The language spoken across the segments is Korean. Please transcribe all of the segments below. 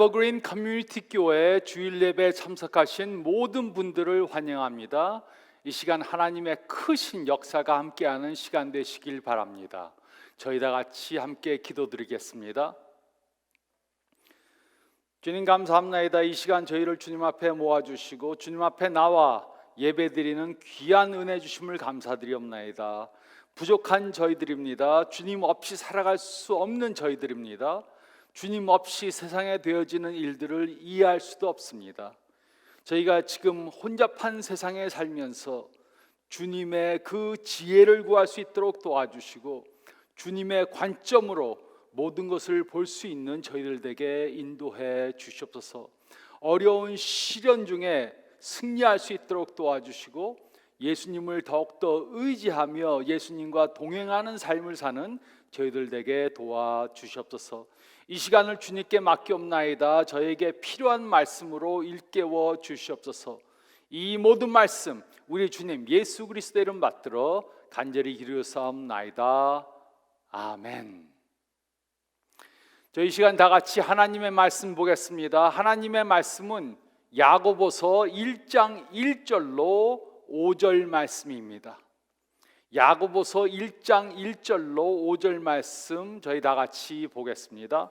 에버그린 커뮤니티 교회 주일 예배에 참석하신 모든 분들을 환영합니다. 이 시간 하나님의 크신 역사가 함께하는 시간 되시길 바랍니다. 저희 다 같이 함께 기도드리겠습니다. 주님 감사합니다. 이 시간 저희를 주님 앞에 모아주시고 주님 앞에 나와 예배드리는 귀한 은혜 주심을 감사드리옵나이다. 부족한 저희들입니다. 주님 없이 살아갈 수 없는 저희들입니다. 주님 없이 세상에 되어지는 일들을 이해할 수도 없습니다. 저희가 지금 혼잡한 세상에 살면서 주님의 그 지혜를 구할 수 있도록 도와주시고 주님의 관점으로 모든 것을 볼 수 있는 저희들에게 인도해 주시옵소서. 어려운 시련 중에 승리할 수 있도록 도와주시고 예수님을 더욱더 의지하며 예수님과 동행하는 삶을 사는 저희들에게 도와주시옵소서. 이 시간을 주님께 맡기옵나이다. 저에게 필요한 말씀으로 일깨워 주시옵소서. 이 모든 말씀 우리 주님 예수 그리스도의 이름 받들어 간절히 기도사옵나이다. 아멘. 저희 시간 다 같이 하나님의 말씀 보겠습니다. 하나님의 말씀은 야고보서 1장 1절로 5절 말씀입니다. 야고보서 1장 1절로 5절 말씀 저희 다 같이 보겠습니다.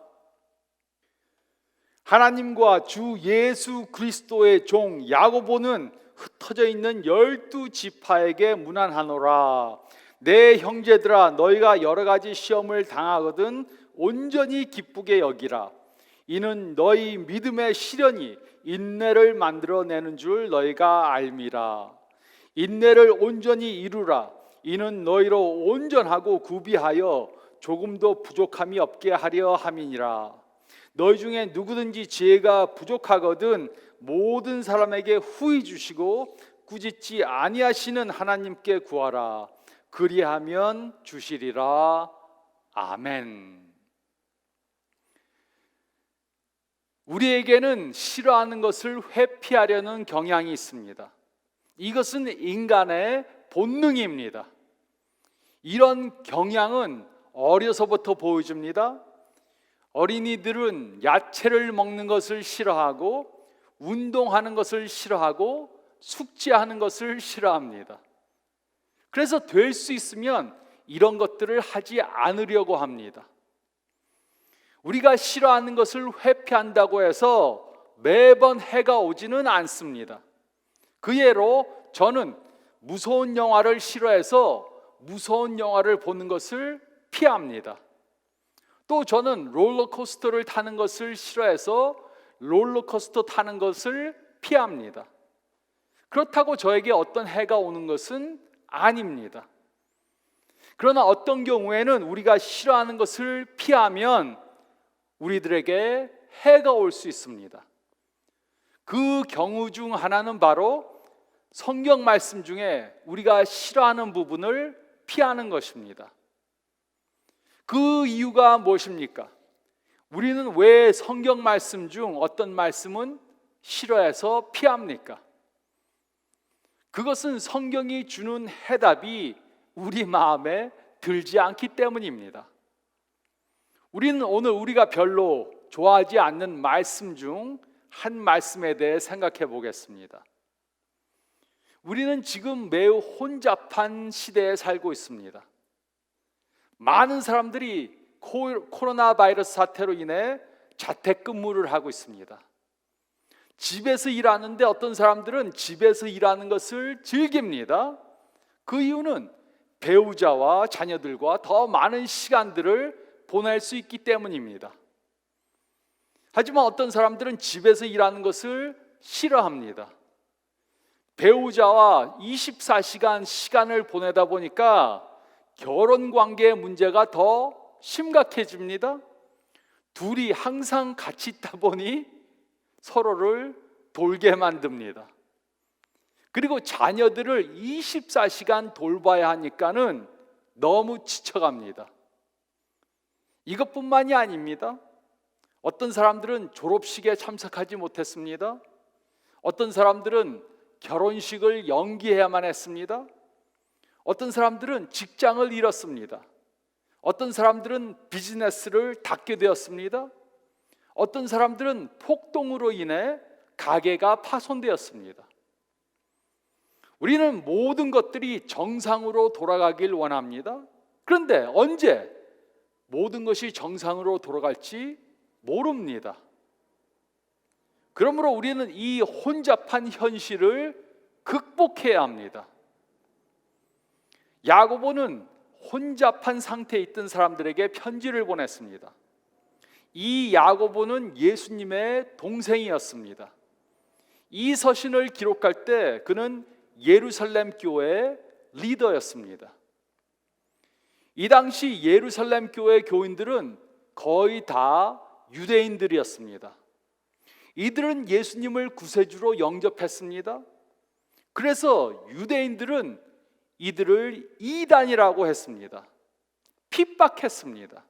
하나님과 주 예수 그리스도의 종 야고보는 흩어져 있는 12지파에게 문안하노라. 내 형제들아, 너희가 여러 가지 시험을 당하거든 온전히 기쁘게 여기라. 이는 너희 믿음의 시련이 인내를 만들어내는 줄 너희가 알미라. 인내를 온전히 이루라. 이는 너희로 온전하고 구비하여 조금도 부족함이 없게 하려 함이니라. 너희 중에 누구든지 지혜가 부족하거든 모든 사람에게 후히 주시고 꾸짖지 아니하시는 하나님께 구하라. 그리하면 주시리라. 아멘. 우리에게는 싫어하는 것을 회피하려는 경향이 있습니다. 이것은 인간의 본능입니다. 이런 경향은 어려서부터 보여집니다. 어린이들은 야채를 먹는 것을 싫어하고 운동하는 것을 싫어하고 숙제하는 것을 싫어합니다. 그래서 될 수 있으면 이런 것들을 하지 않으려고 합니다. 우리가 싫어하는 것을 회피한다고 해서 매번 해가 오지는 않습니다. 그 예로 저는 무서운 영화를 싫어해서 무서운 영화를 보는 것을 피합니다. 또 저는 롤러코스터를 타는 것을 싫어해서 롤러코스터 타는 것을 피합니다. 그렇다고 저에게 어떤 해가 오는 것은 아닙니다. 그러나 어떤 경우에는 우리가 싫어하는 것을 피하면 우리들에게 해가 올 수 있습니다. 그 경우 중 하나는 바로 성경 말씀 중에 우리가 싫어하는 부분을 피하는 것입니다. 그 이유가 무엇입니까? 우리는 왜 성경 말씀 중 어떤 말씀은 싫어해서 피합니까? 그것은 성경이 주는 해답이 우리 마음에 들지 않기 때문입니다. 우리는 오늘 우리가 별로 좋아하지 않는 말씀 중 한 말씀에 대해 생각해 보겠습니다. 우리는 지금 매우 혼잡한 시대에 살고 있습니다. 많은 사람들이 코로나 바이러스 사태로 인해 자택근무를 하고 있습니다. 집에서 일하는데 어떤 사람들은 집에서 일하는 것을 즐깁니다. 그 이유는 배우자와 자녀들과 더 많은 시간들을 보낼 수 있기 때문입니다. 하지만 어떤 사람들은 집에서 일하는 것을 싫어합니다. 배우자와 24시간 시간을 보내다 보니까 결혼 관계의 문제가 더 심각해집니다. 둘이 항상 같이 있다 보니 서로를 돌게 만듭니다. 그리고 자녀들을 24시간 돌봐야 하니까는 너무 지쳐갑니다. 이것뿐만이 아닙니다. 어떤 사람들은 졸업식에 참석하지 못했습니다. 어떤 사람들은 결혼식을 연기해야만 했습니다. 어떤 사람들은 직장을 잃었습니다. 어떤 사람들은 비즈니스를 닫게 되었습니다. 어떤 사람들은 폭동으로 인해 가게가 파손되었습니다. 우리는 모든 것들이 정상으로 돌아가길 원합니다. 그런데 언제 모든 것이 정상으로 돌아갈지 모릅니다. 그러므로 우리는 이 혼잡한 현실을 극복해야 합니다. 야고보는 혼잡한 상태에 있던 사람들에게 편지를 보냈습니다. 이 야고보는 예수님의 동생이었습니다. 이 서신을 기록할 때 그는 예루살렘 교회의 리더였습니다. 이 당시 예루살렘 교회 교인들은 거의 다 유대인들이었습니다. 이들은 예수님을 구세주로 영접했습니다. 그래서 유대인들은 이들을 이단이라고 했습니다. 핍박했습니다.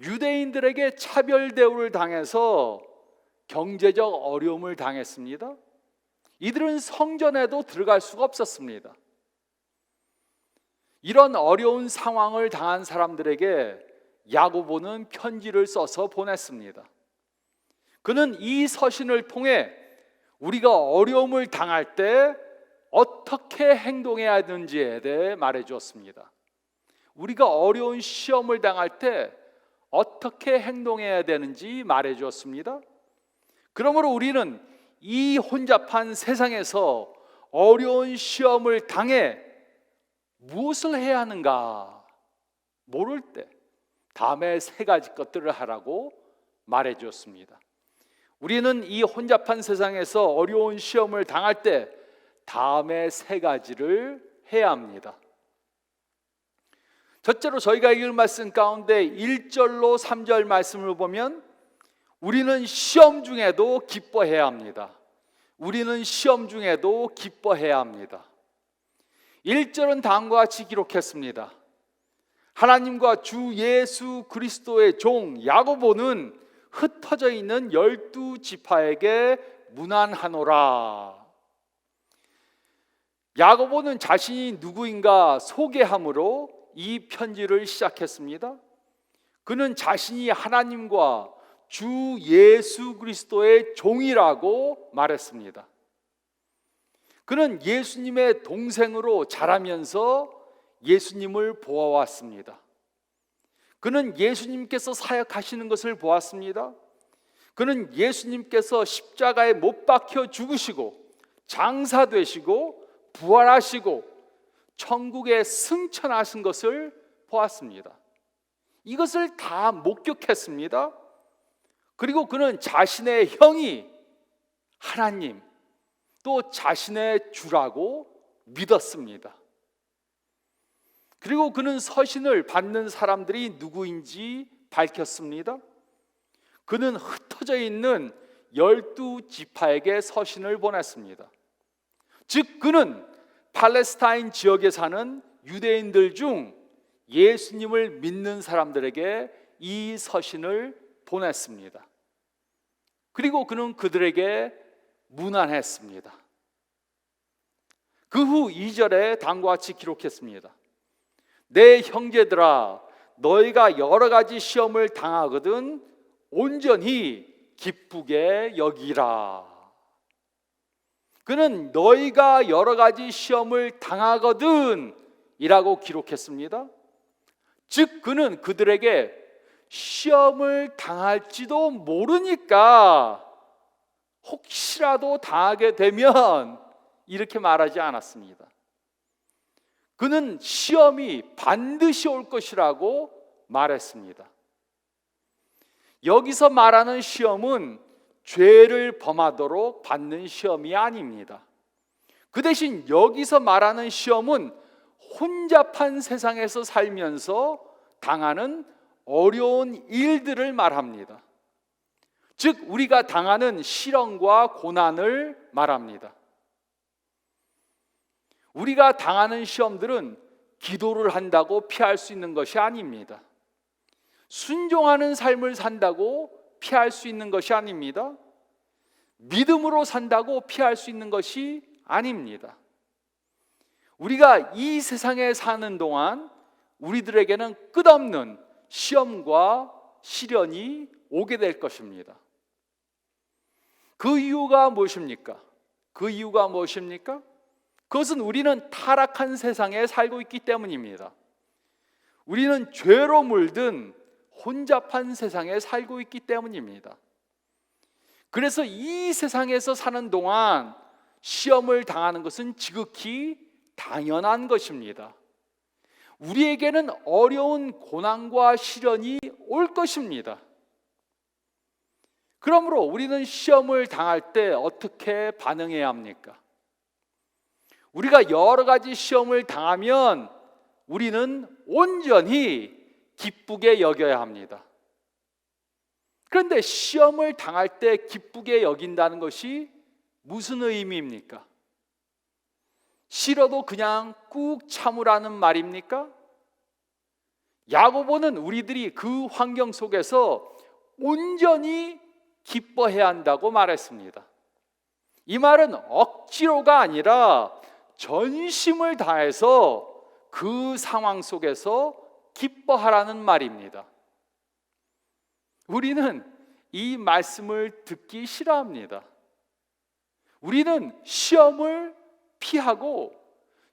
유대인들에게 차별 대우를 당해서 경제적 어려움을 당했습니다. 이들은 성전에도 들어갈 수가 없었습니다. 이런 어려운 상황을 당한 사람들에게 야고보는 편지를 써서 보냈습니다. 그는 이 서신을 통해 우리가 어려움을 당할 때 어떻게 행동해야 하는지에 대해 말해 주었습니다. 우리가 어려운 시험을 당할 때 어떻게 행동해야 되는지 말해 주었습니다. 그러므로 우리는 이 혼잡한 세상에서 어려운 시험을 당해 무엇을 해야 하는가 모를 때 다음에 세 가지 것들을 하라고 말해 주었습니다. 우리는 이 혼잡한 세상에서 어려운 시험을 당할 때 다음에 세 가지를 해야 합니다. 첫째로 저희가 읽을 말씀 가운데 1절로 3절 말씀을 보면 우리는 시험 중에도 기뻐해야 합니다. 우리는 시험 중에도 기뻐해야 합니다. 1절은 다음과 같이 기록했습니다. 하나님과 주 예수 그리스도의 종 야고보는 흩어져 있는 12지파에게 문안하노라. 야고보는 자신이 누구인가 소개함으로 이 편지를 시작했습니다. 그는 자신이 하나님과 주 예수 그리스도의 종이라고 말했습니다. 그는 예수님의 동생으로 자라면서 예수님을 보아왔습니다. 그는 예수님께서 사역하시는 것을 보았습니다. 그는 예수님께서 십자가에 못 박혀 죽으시고 장사되시고 부활하시고 천국에 승천하신 것을 보았습니다. 이것을 다 목격했습니다. 그리고 그는 자신의 형이 하나님 또 자신의 주라고 믿었습니다. 그리고 그는 서신을 받는 사람들이 누구인지 밝혔습니다. 그는 흩어져 있는 12지파에게 서신을 보냈습니다. 즉 그는 팔레스타인 지역에 사는 유대인들 중 예수님을 믿는 사람들에게 이 서신을 보냈습니다. 그리고 그는 그들에게 문안했습니다. 그 후 2절에 다음과 같이 기록했습니다. 내 형제들아, 너희가 여러 가지 시험을 당하거든 온전히 기쁘게 여기라. 그는 너희가 여러 가지 시험을 당하거든 이라고 기록했습니다. 즉 그는 그들에게 시험을 당할지도 모르니까 혹시라도 당하게 되면 이렇게 말하지 않았습니다. 그는 시험이 반드시 올 것이라고 말했습니다. 여기서 말하는 시험은 죄를 범하도록 받는 시험이 아닙니다. 그 대신 여기서 말하는 시험은 혼잡한 세상에서 살면서 당하는 어려운 일들을 말합니다. 즉 우리가 당하는 시련과 고난을 말합니다. 우리가 당하는 시험들은 기도를 한다고 피할 수 있는 것이 아닙니다. 순종하는 삶을 산다고 피할 수 있는 것이 아닙니다. 믿음으로 산다고 피할 수 있는 것이 아닙니다. 우리가 이 세상에 사는 동안 우리들에게는 끝없는 시험과 시련이 오게 될 것입니다. 그 이유가 무엇입니까? 그 이유가 무엇입니까? 그것은 우리는 타락한 세상에 살고 있기 때문입니다. 우리는 죄로 물든 혼잡한 세상에 살고 있기 때문입니다. 그래서 이 세상에서 사는 동안 시험을 당하는 것은 지극히 당연한 것입니다. 우리에게는 어려운 고난과 시련이 올 것입니다. 그러므로 우리는 시험을 당할 때 어떻게 반응해야 합니까? 우리가 여러 가지 시험을 당하면 우리는 온전히 기쁘게 여겨야 합니다. 그런데 시험을 당할 때 기쁘게 여긴다는 것이 무슨 의미입니까? 싫어도 그냥 꾹 참으라는 말입니까? 야고보는 우리들이 그 환경 속에서 온전히 기뻐해야 한다고 말했습니다. 이 말은 억지로가 아니라 전심을 다해서 그 상황 속에서 기뻐하라는 말입니다. 우리는 이 말씀을 듣기 싫어합니다. 우리는 시험을 피하고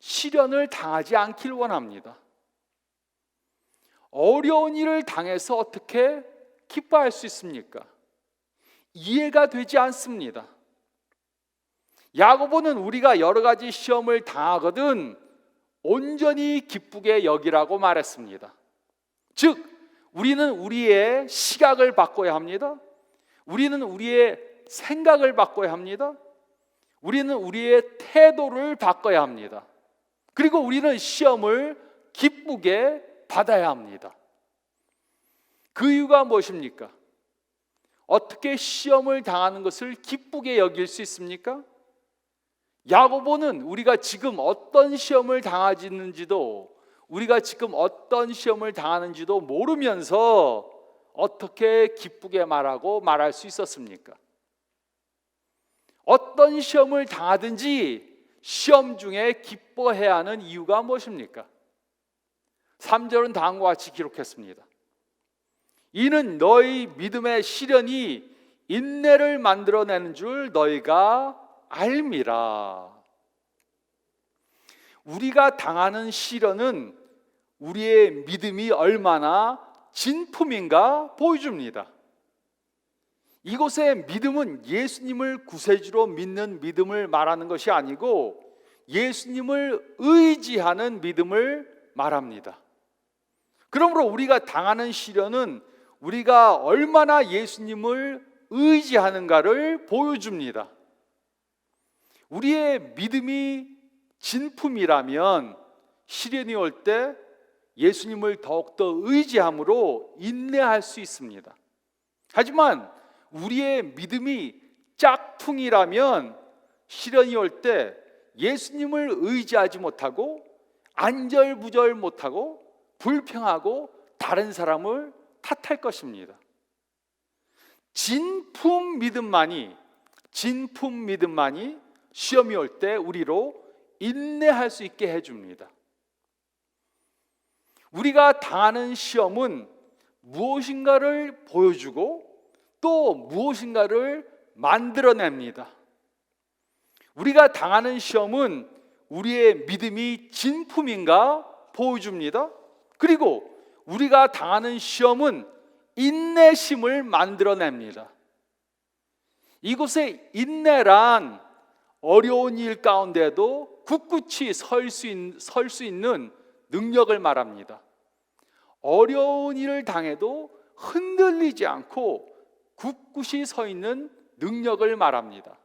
시련을 당하지 않길 원합니다. 어려운 일을 당해서 어떻게 기뻐할 수 있습니까? 이해가 되지 않습니다. 야고보는 우리가 여러 가지 시험을 당하거든 온전히 기쁘게 여기라고 말했습니다. 즉, 우리는 우리의 시각을 바꿔야 합니다. 우리는 우리의 생각을 바꿔야 합니다. 우리는 우리의 태도를 바꿔야 합니다. 그리고 우리는 시험을 기쁘게 받아야 합니다. 그 이유가 무엇입니까? 어떻게 시험을 당하는 것을 기쁘게 여길 수 있습니까? 야고보는 우리가 지금 어떤 시험을 당하는지도 우리가 지금 어떤 시험을 당하는지도 모르면서 어떻게 기쁘게 말할 수 있었습니까? 어떤 시험을 당하든지 시험 중에 기뻐해야 하는 이유가 무엇입니까? 3절은 다음과 같이 기록했습니다. 이는 너희 믿음의 시련이 인내를 만들어내는 줄 너희가 알미라. 우리가 당하는 시련은 우리의 믿음이 얼마나 진품인가 보여줍니다. 이곳의 믿음은 예수님을 구세주로 믿는 믿음을 말하는 것이 아니고 예수님을 의지하는 믿음을 말합니다. 그러므로 우리가 당하는 시련은 우리가 얼마나 예수님을 의지하는가를 보여줍니다. 우리의 믿음이 진품이라면 시련이 올 때 예수님을 더욱더 의지함으로 인내할 수 있습니다. 하지만 우리의 믿음이 짝퉁이라면 시련이 올 때 예수님을 의지하지 못하고 안절부절 못하고 불평하고 다른 사람을 탓할 것입니다. 진품 믿음만이 시험이 올 때 우리로 인내할 수 있게 해줍니다. 우리가 당하는 시험은 무엇인가를 보여주고 또 무엇인가를 만들어냅니다. 우리가 당하는 시험은 우리의 믿음이 진품인가 보여줍니다. 그리고 우리가 당하는 시험은 인내심을 만들어냅니다. 이곳에 인내란 어려운 일 가운데도 굳굳이 설 수 있는 능력을 말합니다. 어려운 일을 당해도 흔들리지 않고 굳굳이 서 있는 능력을 말합니다.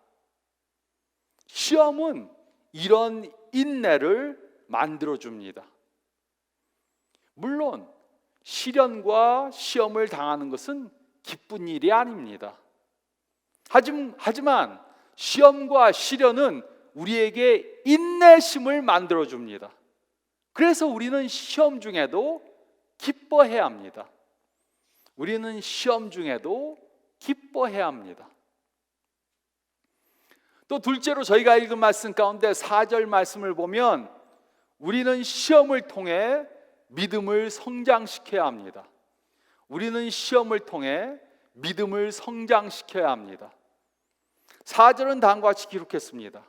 시험은 이런 인내를 만들어줍니다. 물론 시련과 시험을 당하는 것은 기쁜 일이 아닙니다. 하지만 시험과 시련은 우리에게 인내심을 만들어줍니다. 그래서 우리는 시험 중에도 기뻐해야 합니다. 우리는 시험 중에도 기뻐해야 합니다. 또 둘째로 저희가 읽은 말씀 가운데 4절 말씀을 보면 우리는 시험을 통해 믿음을 성장시켜야 합니다. 우리는 시험을 통해 믿음을 성장시켜야 합니다. 4절은 다음과 같이 기록했습니다.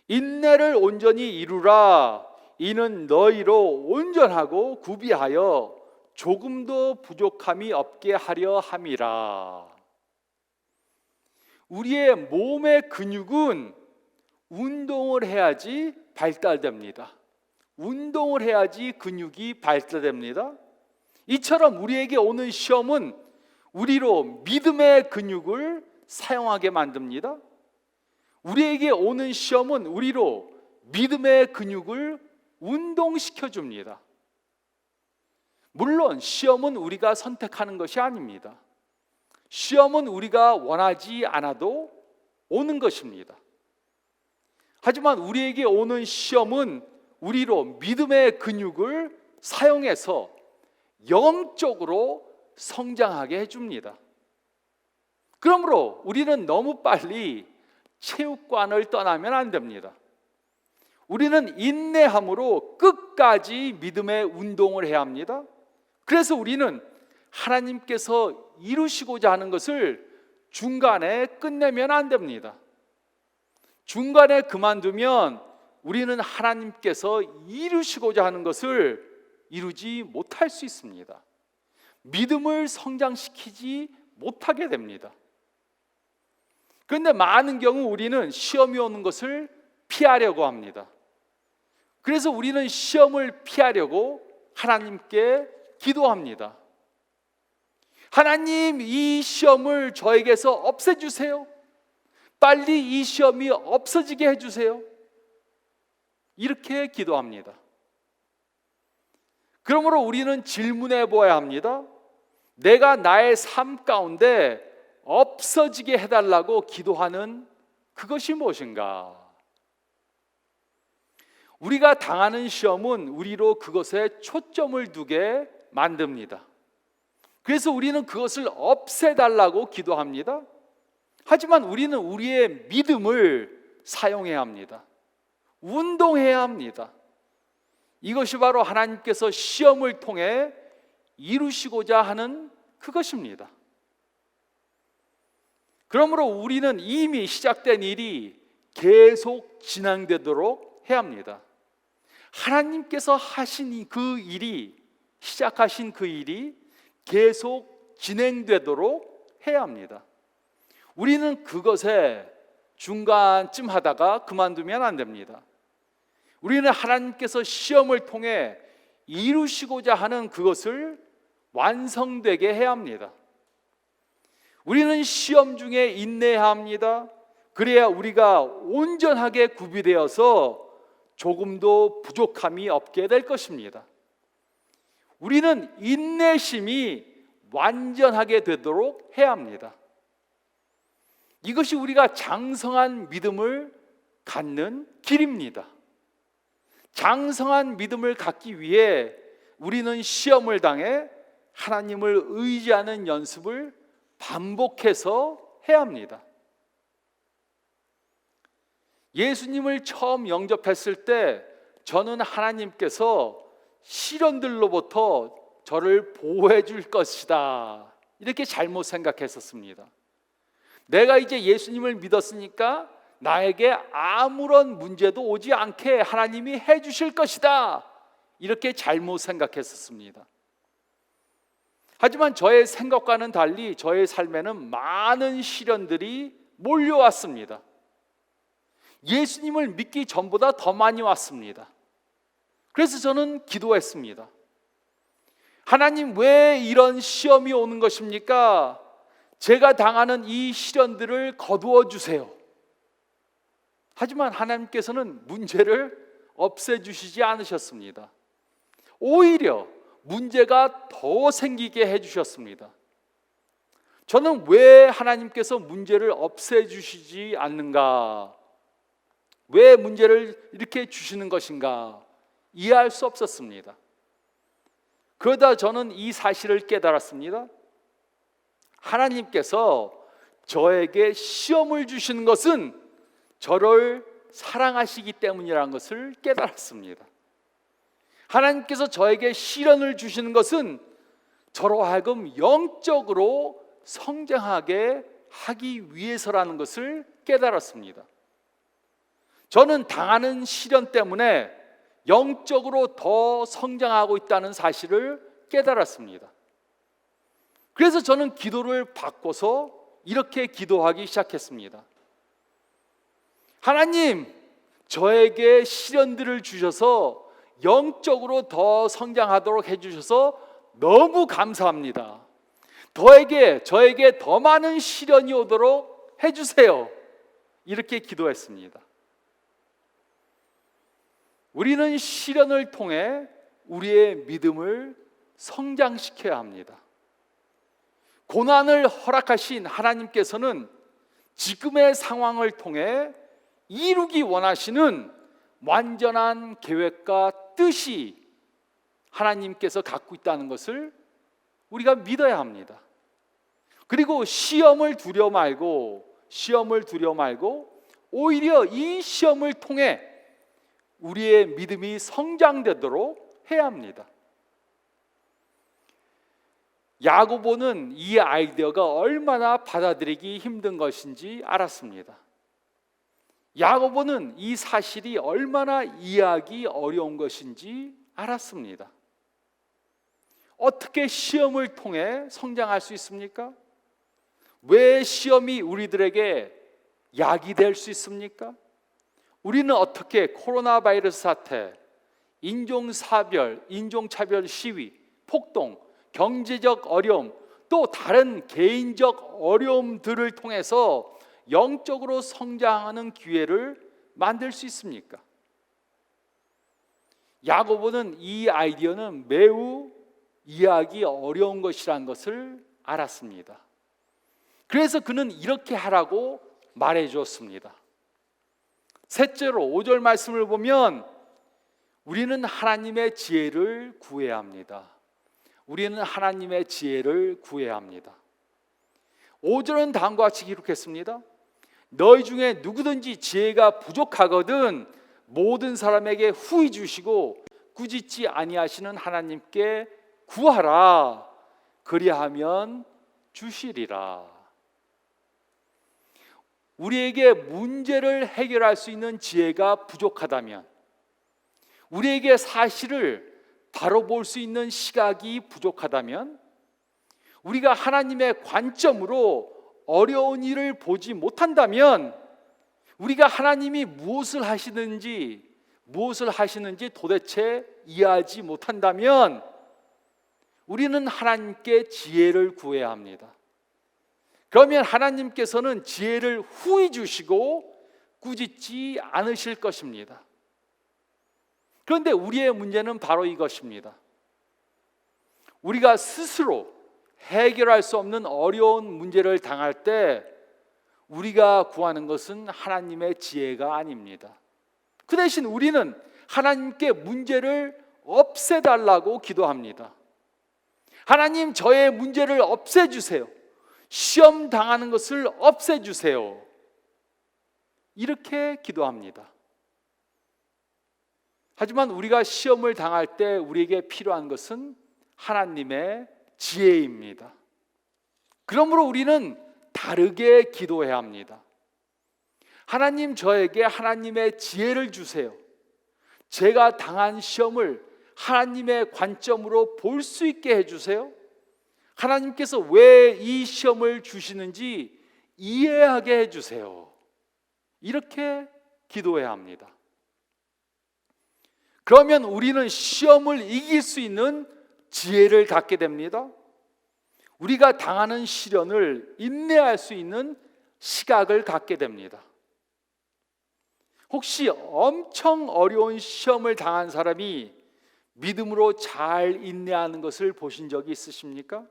인내를 온전히 이루라. 이는 너희로 온전하고 구비하여 조금도 부족함이 없게 하려 함이라. 우리의 몸의 근육은 운동을 해야지 발달됩니다. 운동을 해야지 근육이 발달됩니다. 이처럼 우리에게 오는 시험은 우리로 믿음의 근육을 사용하게 만듭니다. 우리에게 오는 시험은 우리로 믿음의 근육을 운동시켜 줍니다. 물론 시험은 우리가 선택하는 것이 아닙니다. 시험은 우리가 원하지 않아도 오는 것입니다. 하지만 우리에게 오는 시험은 우리로 믿음의 근육을 사용해서 영적으로 성장하게 해줍니다. 그러므로 우리는 너무 빨리 체육관을 떠나면 안 됩니다. 우리는 인내함으로 끝까지 믿음의 운동을 해야 합니다. 그래서 우리는 하나님께서 이루시고자 하는 것을 중간에 끝내면 안 됩니다. 중간에 그만두면 우리는 하나님께서 이루시고자 하는 것을 이루지 못할 수 있습니다. 믿음을 성장시키지 못하게 됩니다. 그런데 많은 경우 우리는 시험이 오는 것을 피하려고 합니다. 그래서 우리는 시험을 피하려고 하나님께 기도합니다. 하나님, 이 시험을 저에게서 없애주세요. 빨리 이 시험이 없어지게 해주세요. 이렇게 기도합니다. 그러므로 우리는 질문해 보아야 합니다. 내가 나의 삶 가운데 없어지게 해달라고 기도하는 그것이 무엇인가? 우리가 당하는 시험은 우리로 그것에 초점을 두게 만듭니다. 그래서 우리는 그것을 없애달라고 기도합니다. 하지만 우리는 우리의 믿음을 사용해야 합니다. 운동해야 합니다. 이것이 바로 하나님께서 시험을 통해 이루시고자 하는 그것입니다. 그러므로 우리는 이미 시작된 일이 계속 진행되도록 해야 합니다. 하나님께서 하신 그 일이, 시작하신 그 일이 계속 진행되도록 해야 합니다. 우리는 그것에 중간쯤 하다가 그만두면 안 됩니다. 우리는 하나님께서 시험을 통해 이루시고자 하는 그것을 완성되게 해야 합니다. 우리는 시험 중에 인내해야 합니다. 그래야 우리가 온전하게 구비되어서 조금도 부족함이 없게 될 것입니다. 우리는 인내심이 완전하게 되도록 해야 합니다. 이것이 우리가 장성한 믿음을 갖는 길입니다. 장성한 믿음을 갖기 위해 우리는 시험을 당해 하나님을 의지하는 연습을 반복해서 해야 합니다. 예수님을 처음 영접했을 때 저는 하나님께서 시련들로부터 저를 보호해 줄 것이다, 이렇게 잘못 생각했었습니다. 내가 이제 예수님을 믿었으니까 나에게 아무런 문제도 오지 않게 하나님이 해 주실 것이다, 이렇게 잘못 생각했었습니다. 하지만 저의 생각과는 달리 저의 삶에는 많은 시련들이 몰려왔습니다. 예수님을 믿기 전보다 더 많이 왔습니다. 그래서 저는 기도했습니다. 하나님, 왜 이런 시험이 오는 것입니까? 제가 당하는 이 시련들을 거두어 주세요. 하지만 하나님께서는 문제를 없애주시지 않으셨습니다. 오히려 문제가 더 생기게 해주셨습니다. 저는 왜 하나님께서 문제를 없애주시지 않는가, 왜 문제를 이렇게 주시는 것인가 이해할 수 없었습니다. 그러다 저는 이 사실을 깨달았습니다. 하나님께서 저에게 시험을 주시는 것은 저를 사랑하시기 때문이라는 것을 깨달았습니다. 하나님께서 저에게 시련을 주시는 것은 저로 하여금 영적으로 성장하게 하기 위해서라는 것을 깨달았습니다. 저는 당하는 시련 때문에 영적으로 더 성장하고 있다는 사실을 깨달았습니다. 그래서 저는 기도를 바꿔서 이렇게 기도하기 시작했습니다. 하나님, 저에게 시련들을 주셔서 영적으로 더 성장하도록 해주셔서 너무 감사합니다. 저에게 더 많은 시련이 오도록 해주세요. 이렇게 기도했습니다. 우리는 시련을 통해 우리의 믿음을 성장시켜야 합니다. 고난을 허락하신 하나님께서는 지금의 상황을 통해 이루기 원하시는 완전한 계획과 뜻이 하나님께서 갖고 있다는 것을 우리가 믿어야 합니다. 그리고 시험을 두려 말고 오히려 이 시험을 통해 우리의 믿음이 성장되도록 해야 합니다. 야고보는 이 아이디어가 얼마나 받아들이기 힘든 것인지 알았습니다. 야고보는 이 사실이 얼마나 이해하기 어려운 것인지 알았습니다. 어떻게 시험을 통해 성장할 수 있습니까? 왜 시험이 우리들에게 약이 될 수 있습니까? 우리는 어떻게 코로나 바이러스 사태, 인종차별 시위, 폭동, 경제적 어려움, 또 다른 개인적 어려움들을 통해서 영적으로 성장하는 기회를 만들 수 있습니까? 야고보는 이 아이디어는 매우 이해하기 어려운 것이라는 것을 알았습니다. 그래서 그는 이렇게 하라고 말해 주었습니다. 셋째로 5절 말씀을 보면 우리는 하나님의 지혜를 구해야 합니다. 우리는 하나님의 지혜를 구해야 합니다. 5절은 다음과 같이 기록했습니다. 너희 중에 누구든지 지혜가 부족하거든 모든 사람에게 후히 주시고 꾸짖지 아니하시는 하나님께 구하라. 그리하면 주시리라. 우리에게 문제를 해결할 수 있는 지혜가 부족하다면, 우리에게 사실을 바로 볼 수 있는 시각이 부족하다면, 우리가 하나님의 관점으로 어려운 일을 보지 못한다면, 우리가 하나님이 무엇을 하시는지 도대체 이해하지 못한다면 우리는 하나님께 지혜를 구해야 합니다. 그러면 하나님께서는 지혜를 후히 주시고 꾸짖지 않으실 것입니다. 그런데 우리의 문제는 바로 이것입니다. 우리가 스스로 해결할 수 없는 어려운 문제를 당할 때 우리가 구하는 것은 하나님의 지혜가 아닙니다. 그 대신 우리는 하나님께 문제를 없애달라고 기도합니다. 하나님, 저의 문제를 없애주세요. 시험 당하는 것을 없애주세요. 이렇게 기도합니다. 하지만 우리가 시험을 당할 때 우리에게 필요한 것은 하나님의 지혜입니다. 그러므로 우리는 다르게 기도해야 합니다. 하나님, 저에게 하나님의 지혜를 주세요. 제가 당한 시험을 하나님의 관점으로 볼 수 있게 해주세요. 하나님께서 왜 이 시험을 주시는지 이해하게 해주세요. 이렇게 기도해야 합니다. 그러면 우리는 시험을 이길 수 있는 지혜를 갖게 됩니다. 우리가 당하는 시련을 인내할 수 있는 시각을 갖게 됩니다. 혹시 엄청 어려운 시험을 당한 사람이 믿음으로 잘 인내하는 것을 보신 적이 있으십니까?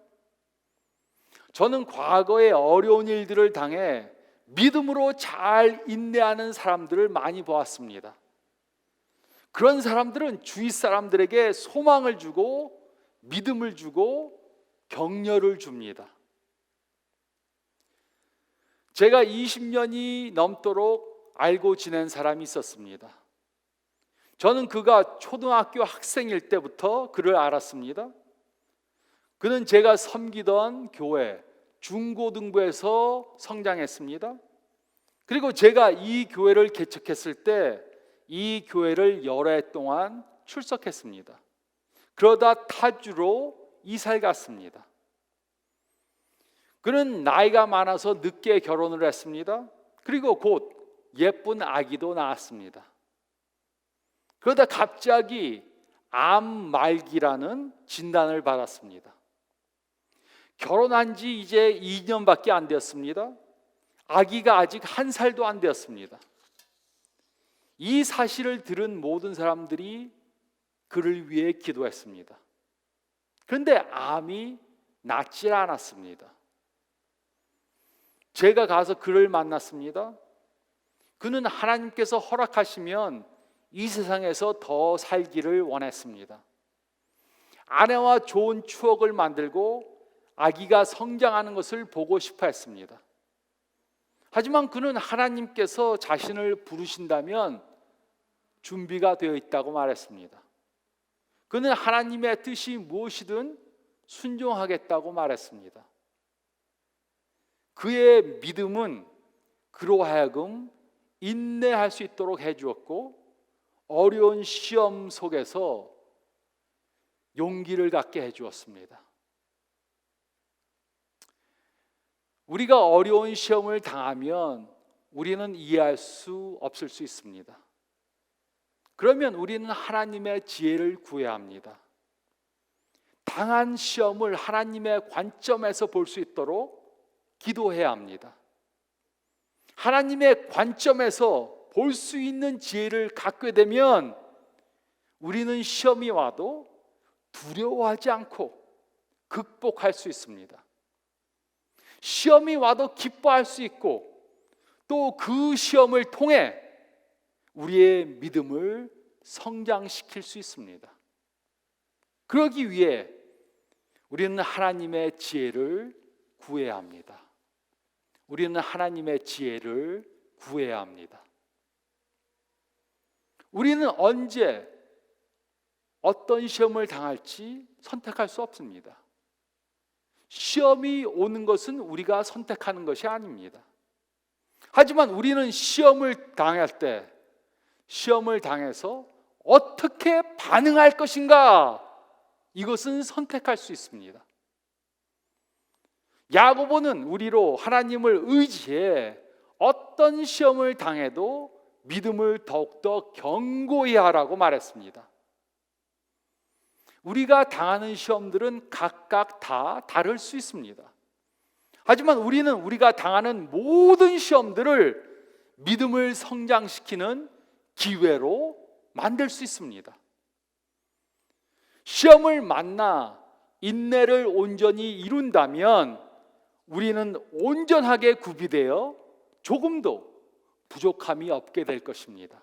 저는 과거에 어려운 일들을 당해 믿음으로 잘 인내하는 사람들을 많이 보았습니다. 그런 사람들은 주위 사람들에게 소망을 주고 믿음을 주고 격려를 줍니다. 제가 20년이 넘도록 알고 지낸 사람이 있었습니다. 저는 그가 초등학교 학생일 때부터 그를 알았습니다. 그는 제가 섬기던 교회 중고등부에서 성장했습니다. 그리고 제가 이 교회를 개척했을 때 이 교회를 여러 해 동안 출석했습니다. 그러다 타주로 이사를 갔습니다. 그는 나이가 많아서 늦게 결혼을 했습니다. 그리고 곧 예쁜 아기도 낳았습니다. 그러다 갑자기 암 말기라는 진단을 받았습니다. 결혼한 지 이제 2년밖에 안 되었습니다. 아기가 아직 1살도 안 되었습니다. 이 사실을 들은 모든 사람들이 그를 위해 기도했습니다. 그런데 암이 낫질 않았습니다. 제가 가서 그를 만났습니다. 그는 하나님께서 허락하시면 이 세상에서 더 살기를 원했습니다. 아내와 좋은 추억을 만들고 아기가 성장하는 것을 보고 싶어 했습니다. 하지만 그는 하나님께서 자신을 부르신다면 준비가 되어 있다고 말했습니다. 그는 하나님의 뜻이 무엇이든 순종하겠다고 말했습니다. 그의 믿음은 그로 하여금 인내할 수 있도록 해주었고 어려운 시험 속에서 용기를 갖게 해주었습니다. 우리가 어려운 시험을 당하면 우리는 이해할 수 없을 수 있습니다. 그러면 우리는 하나님의 지혜를 구해야 합니다. 당한 시험을 하나님의 관점에서 볼 수 있도록 기도해야 합니다. 하나님의 관점에서 볼 수 있는 지혜를 갖게 되면 우리는 시험이 와도 두려워하지 않고 극복할 수 있습니다. 시험이 와도 기뻐할 수 있고 또 그 시험을 통해 우리의 믿음을 성장시킬 수 있습니다. 그러기 위해 우리는 하나님의 지혜를 구해야 합니다. 우리는 하나님의 지혜를 구해야 합니다. 우리는 언제 어떤 시험을 당할지 선택할 수 없습니다. 시험이 오는 것은 우리가 선택하는 것이 아닙니다. 하지만 우리는 시험을 당할 때 시험을 당해서 어떻게 반응할 것인가 이것은 선택할 수 있습니다. 야고보는 우리로 하나님을 의지해 어떤 시험을 당해도 믿음을 더욱더 견고히 하라고 말했습니다. 우리가 당하는 시험들은 각각 다 다를 수 있습니다. 하지만 우리는 우리가 당하는 모든 시험들을 믿음을 성장시키는 기회로 만들 수 있습니다. 시험을 만나 인내를 온전히 이룬다면 우리는 온전하게 구비되어 조금도 부족함이 없게 될 것입니다.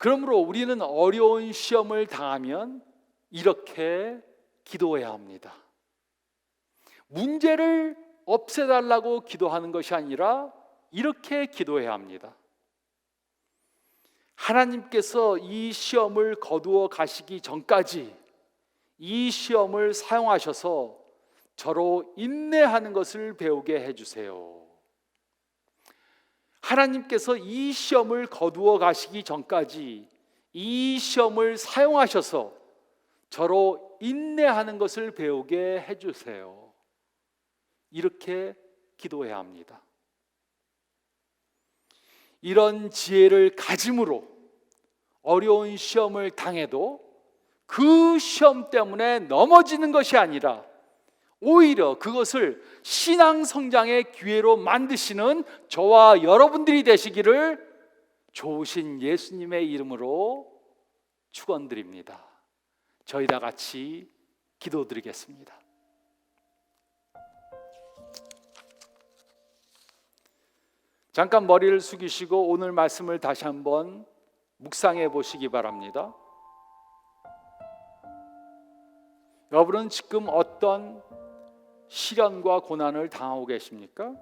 그러므로 우리는 어려운 시험을 당하면 이렇게 기도해야 합니다. 문제를 없애달라고 기도하는 것이 아니라 이렇게 기도해야 합니다. 하나님께서 이 시험을 거두어 가시기 전까지 이 시험을 사용하셔서 저로 인내하는 것을 배우게 해주세요. 하나님께서 이 시험을 거두어 가시기 전까지 이 시험을 사용하셔서 저로 인내하는 것을 배우게 해주세요. 이렇게 기도해야 합니다. 이런 지혜를 가짐으로 어려운 시험을 당해도 그 시험 때문에 넘어지는 것이 아니라 오히려 그것을 신앙 성장의 기회로 만드시는 저와 여러분들이 되시기를 좋으신 예수님의 이름으로 축원드립니다. 저희 다 같이 기도드리겠습니다. 잠깐 머리를 숙이시고 오늘 말씀을 다시 한번 묵상해 보시기 바랍니다. 여러분은 지금 어떤 시련과 고난을 당하고 계십니까?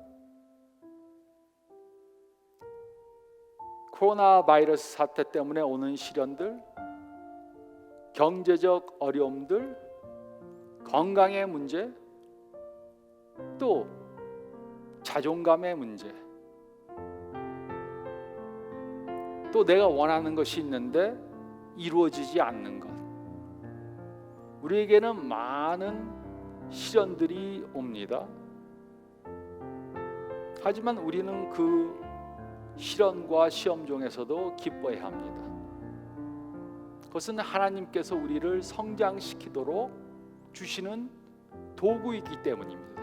코로나 바이러스 사태 때문에 오는 시련들, 경제적 어려움들, 건강의 문제, 또 자존감의 문제, 또 내가 원하는 것이 있는데 이루어지지 않는 것. 우리에게는 많은 시련들이 옵니다. 하지만 우리는 그 시련과 시험 중에서도 기뻐해야 합니다. 그것은 하나님께서 우리를 성장시키도록 주시는 도구이기 때문입니다.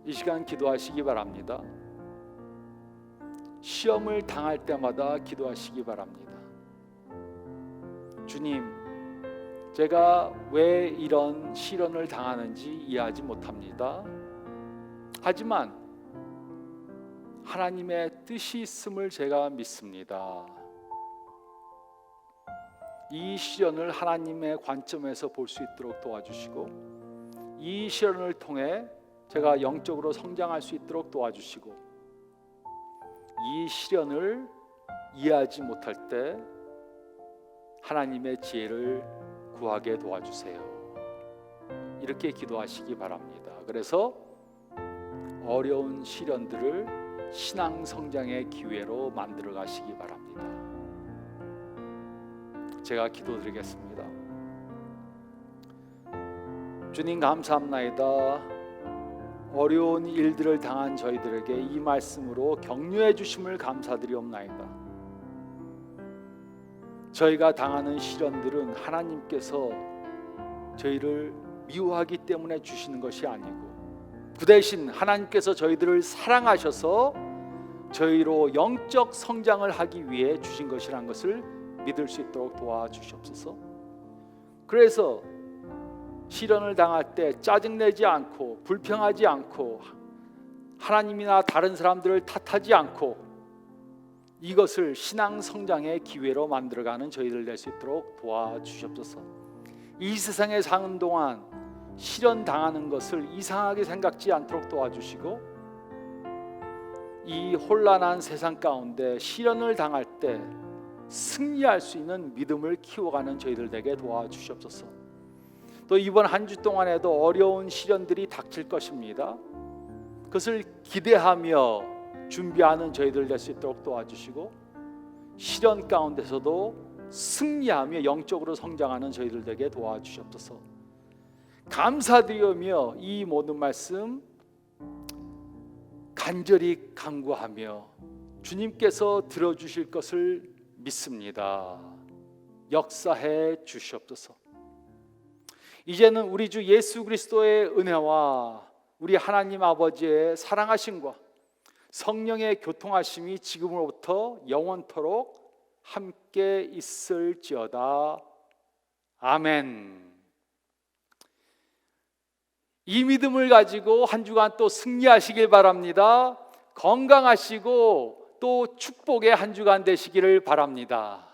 이 시간 기도하시기 바랍니다. 시험을 당할 때마다 기도하시기 바랍니다. 주님, 제가 왜 이런 시련을 당하는지 이해하지 못합니다. 하지만 하나님의 뜻이 있음을 제가 믿습니다. 이 시련을 하나님의 관점에서 볼 수 있도록 도와주시고, 이 시련을 통해 제가 영적으로 성장할 수 있도록 도와주시고, 이 시련을 이해하지 못할 때 하나님의 지혜를 구하게 도와주세요. 이렇게 기도하시기 바랍니다. 그래서 어려운 시련들을 신앙 성장의 기회로 만들어 가시기 바랍니다. 제가 기도드리겠습니다. 주님, 감사합나이다. 어려운 일들을 당한 저희들에게 이 말씀으로 격려해 주심을 감사드리옵나이다. 저희가 당하는 시련들은 하나님께서 저희를 미워하기 때문에 주시는 것이 아니고, 그 대신 하나님께서 저희들을 사랑하셔서 저희로 영적 성장을 하기 위해 주신 것이라는 것을 믿을 수 있도록 도와주시옵소서. 그래서 시련을 당할 때 짜증내지 않고 불평하지 않고 하나님이나 다른 사람들을 탓하지 않고 이것을 신앙 성장의 기회로 만들어가는 저희들 될 수 있도록 도와주시옵소서. 이 세상에 사는 동안 시련 당하는 것을 이상하게 생각지 않도록 도와주시고, 이 혼란한 세상 가운데 시련을 당할 때 승리할 수 있는 믿음을 키워가는 저희들 되게 도와주시옵소서. 또 이번 한 주 동안에도 어려운 시련들이 닥칠 것입니다. 그것을 기대하며 준비하는 저희들 될 수 있도록 도와주시고, 시련 가운데서도 승리하며 영적으로 성장하는 저희들 되게 도와주시옵소서. 감사드리며 이 모든 말씀 간절히 간구하며 주님께서 들어주실 것을 믿습니다. 역사해 주시옵소서. 이제는 우리 주 예수 그리스도의 은혜와 우리 하나님 아버지의 사랑하심과 성령의 교통하심이 지금으로부터 영원토록 함께 있을지어다. 아멘. 이 믿음을 가지고 한 주간 또 승리하시길 바랍니다. 건강하시고 또 축복의 한 주간 되시기를 바랍니다.